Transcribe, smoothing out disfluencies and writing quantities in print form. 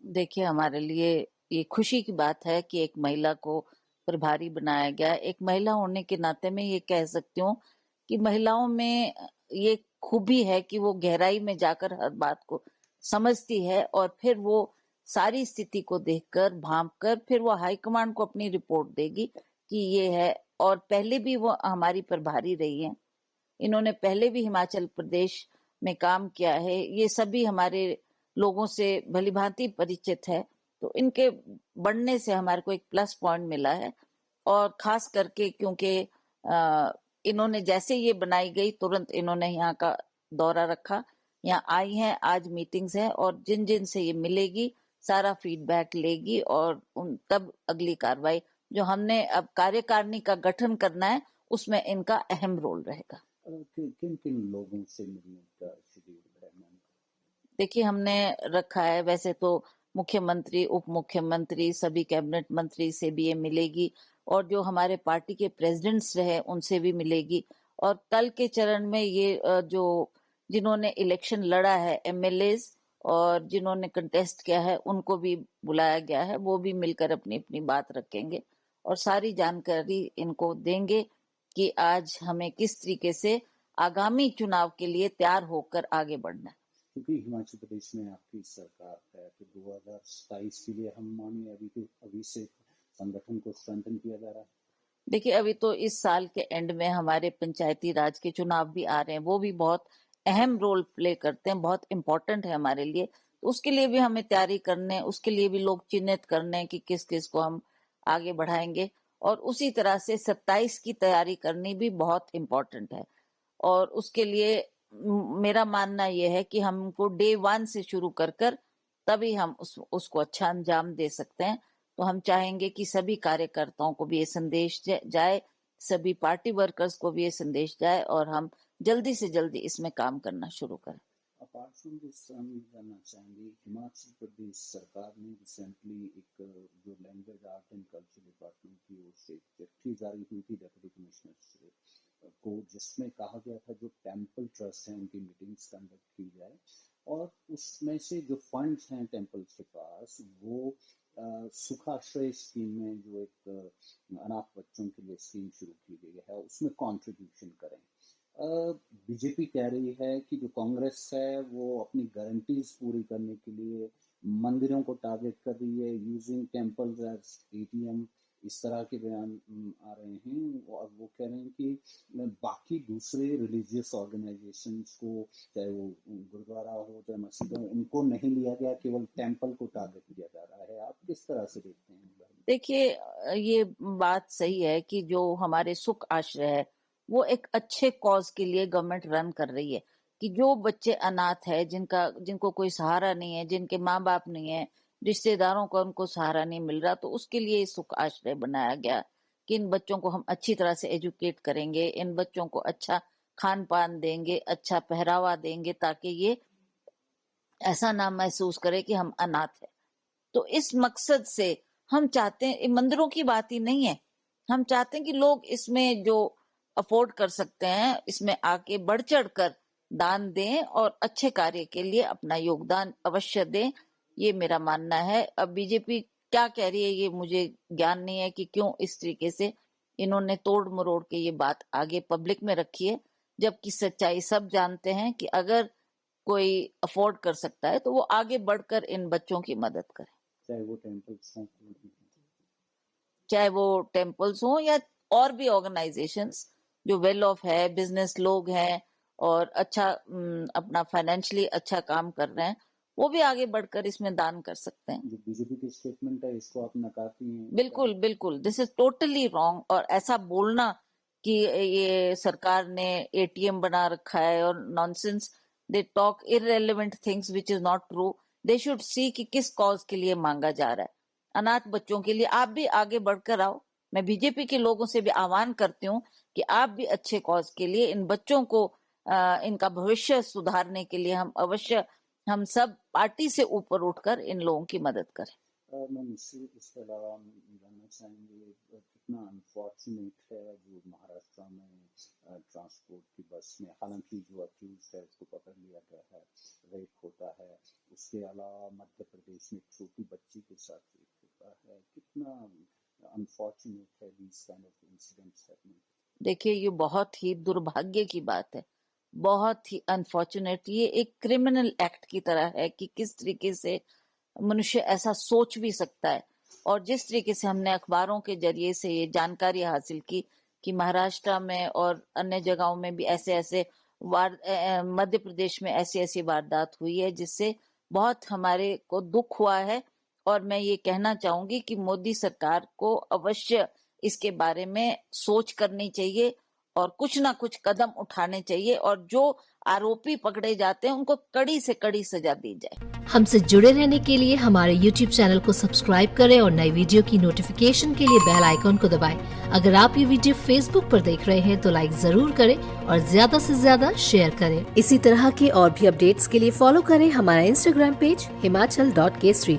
देखिए, हमारे लिए ये खुशी की बात है कि एक महिला को प्रभारी बनाया गया। एक महिला होने के नाते मैं ये कह सकती हूँ कि महिलाओं में ये खूबी है कि वो गहराई में जाकर हर बात को समझती है और फिर वो सारी स्थिति को देखकर, भांपकर फिर वो हाईकमांड को अपनी रिपोर्ट देगी कि ये है। और पहले भी वो हमारी प्रभारी रही हैं। इन्होंने पहले भी हिमाचल प्रदेश में काम किया है। ये सभी हमारे लोगों से भलीभांति परिचित है। तो इनके बढ़ने से हमारे को एक प्लस पॉइंट मिला है। और खास करके क्योंकि इन्होंने जैसे ये बनाई गई तुरंत इन्होंने यहाँ का दौरा रखा, यहाँ आई हैं, आज मीटिंग्स हैं और जिन जिन से ये मिलेगी सारा फीडबैक लेगी और उन तब अगली कार्रवाई जो हमने अब कार्यकारिणी का गठन करना है उसमें इनका अहम रोल रहेगा। किन किन लोगों से मिलने का शेड्यूल है मैम? देखिए, हमने रखा है वैसे तो मुख्यमंत्री, उप मुख्यमंत्री, सभी कैबिनेट मंत्री से भी ये मिलेगी और जो हमारे पार्टी के प्रेसिडेंट्स रहे उनसे भी मिलेगी। और कल के चरण में ये जो जिन्होंने इलेक्शन लड़ा है एमएलएज और जिन्होंने कंटेस्ट किया है उनको भी बुलाया गया है। वो भी मिलकर अपनी अपनी बात रखेंगे और सारी जानकारी इनको देंगे कि आज हमें किस तरीके से आगामी चुनाव के लिए तैयार होकर आगे बढ़ना है। क्योंकि हिमाचल प्रदेश में आपकी सरकार है तो 2027 के लिए हम मानिए अभी से संगठन को स्ट्रेंथन किया जा रहा है। देखिए, अभी तो इस साल के एंड में हमारे पंचायती राज के चुनाव भी आ रहे हैं। वो भी बहुत अहम रोल प्ले करते हैं, बहुत इम्पोर्टेंट है हमारे लिए। तो उसके लिए भी हमें तैयारी करने, उसके लिए भी लोग चिन्हित करने कि किस किस को हम आगे बढ़ाएंगे। और उसी तरह से 27 की तैयारी करनी भी बहुत इम्पोर्टेंट है। और उसके लिए मेरा मानना यह है कि हमको डे वन से शुरू कर कर तभी हम उसको अच्छा अंजाम दे सकते हैं। तो हम चाहेंगे कि सभी कार्यकर्ताओं को भी ये संदेश जाए, सभी पार्टी वर्कर्स को भी ये संदेश जाए और हम जल्दी से जल्दी इसमें काम करना शुरू करें। अपार्ट फ्रॉम दिस हम जानना चाहेंगे हिमाचल प्रदेश सरकार ने रिसेंटली एक जो language art and culture department की ओर से एक चिट्ठी जारी हुई थी डेप्यूटी कमिश्नर से को जिसमें कहा गया था जो टेम्पल ट्रस्ट है उनकी मीटिंग्स कंडक्ट की जाए और उसमें से जो फंड्स हैं टेम्पल्स के पास वो सुखाश्रय स्कीम में जो एक अनाथ बच्चों के लिए स्कीम शुरू की गई है उसमें कंट्रीब्यूशन करें। बीजेपी कह रही है कि जो कांग्रेस है वो अपनी गारंटीज पूरी करने के लिए मंदिरों को टारगेट कर रही है यूजिंग टेम्पल्स एज एटीएम। इस तरह के बयान आ रहे हैं और वो कह रहे हैं कि बाकी दूसरे रिलीजियस ऑर्गेनाइजेशंस को चाहे वो गुरुद्वारा हो चाहे मस्जिद हो उनको नहीं लिया गया केवल टेम्पल को टारगेट किया जा रहा है। आप किस तरह से देखते हैं? देखिए, ये बात सही है कि जो हमारे सुख आश्रय है वो एक अच्छे कॉज के लिए गवर्नमेंट रन कर रही है कि जो बच्चे अनाथ है जिनको कोई सहारा नहीं है, जिनके माँ बाप नहीं है, रिश्तेदारों का उनको सहारा नहीं मिल रहा, तो उसके लिए सुख आश्रय बनाया गया कि इन बच्चों को हम अच्छी तरह से एजुकेट करेंगे, इन बच्चों को अच्छा खान पान देंगे, अच्छा पहरावा देंगे ताकि ये ऐसा ना महसूस करे कि हम अनाथ है। तो इस मकसद से हम चाहते हैं, मंदिरों की बात ही नहीं है, हम चाहते हैं कि लोग इसमें जो अफोर्ड कर सकते हैं इसमें आके बढ़ चढ़ कर दान दें और अच्छे कार्य के लिए अपना योगदान अवश्य दें। ये मेरा मानना है। अब बीजेपी क्या कह रही है ये मुझे ज्ञान नहीं है कि क्यों इस तरीके से इन्होंने तोड़ मरोड़ के ये बात आगे पब्लिक में रखी है, जबकि सच्चाई सब जानते हैं कि अगर कोई अफोर्ड कर सकता है तो वो आगे बढ़कर इन बच्चों की मदद करे, चाहे वो टेम्पल्स हों चाहे वो टेम्पल्स हो या और भी ऑर्गेनाइजेशंस जो वेल ऑफ है, बिजनेस लोग हैं और अच्छा अपना फाइनेंशियली अच्छा काम कर रहे हैं, वो भी आगे बढ़कर इसमें दान कर सकते हैं। जो बीजेपी की स्टेटमेंट है इसको आप नकारती हैं? बिल्कुल बिल्कुल, दिस इज टोटली रॉन्ग। और ऐसा बोलना कि ये सरकार ने एटीएम बना रखा है और nonsense, they talk irrelevant things which is not true. They should see कि किस कॉज के लिए मांगा जा रहा है। अनाथ बच्चों के लिए आप भी आगे बढ़कर आओ। मैं बीजेपी के लोगों से भी आह्वान करती हूँ कि आप भी अच्छे कॉज के लिए इन बच्चों को इनका भविष्य सुधारने के लिए हम सब पार्टी से ऊपर उठकर इन लोगों की मदद करें। मैम इसके अलावा हम जानना चाहेंगे कितना अनफॉर्चुनेट है जो महाराष्ट्र में ट्रांसपोर्ट की बस में हालांकि जो अक्यूज है उसको पकड़ लिया गया है, रेप होता है। उसके अलावा मध्य प्रदेश में छोटी unfortunate है these kind of incidents happening? देखिए, ये बहुत ही दुर्भाग्य की बात है, बहुत ही अनफॉर्चुनेट। ये एक क्रिमिनल एक्ट की तरह है कि किस तरीके से मनुष्य ऐसा सोच भी सकता है। और जिस तरीके से हमने अखबारों के जरिए से ये जानकारी हासिल की कि महाराष्ट्र में और अन्य जगहों में भी ऐसे मध्य प्रदेश में ऐसी वारदात हुई है, जिससे बहुत हमारे को दुख हुआ है। और मैं ये कहना चाहूंगी कि मोदी सरकार को अवश्य इसके बारे में सोच करनी चाहिए और कुछ ना कुछ कदम उठाने चाहिए, और जो आरोपी पकड़े जाते हैं उनको कड़ी से कड़ी सजा दी जाए। हमसे जुड़े रहने के लिए हमारे YouTube चैनल को सब्सक्राइब करें और नई वीडियो की नोटिफिकेशन के लिए बेल आइकॉन को दबाएं। अगर आप ये वीडियो Facebook पर देख रहे हैं तो लाइक जरूर करें और ज्यादा से ज्यादा शेयर करें। इसी तरह के और भी अपडेट्स के लिए फॉलो करें हमारा Instagram पेज himachal.kesri।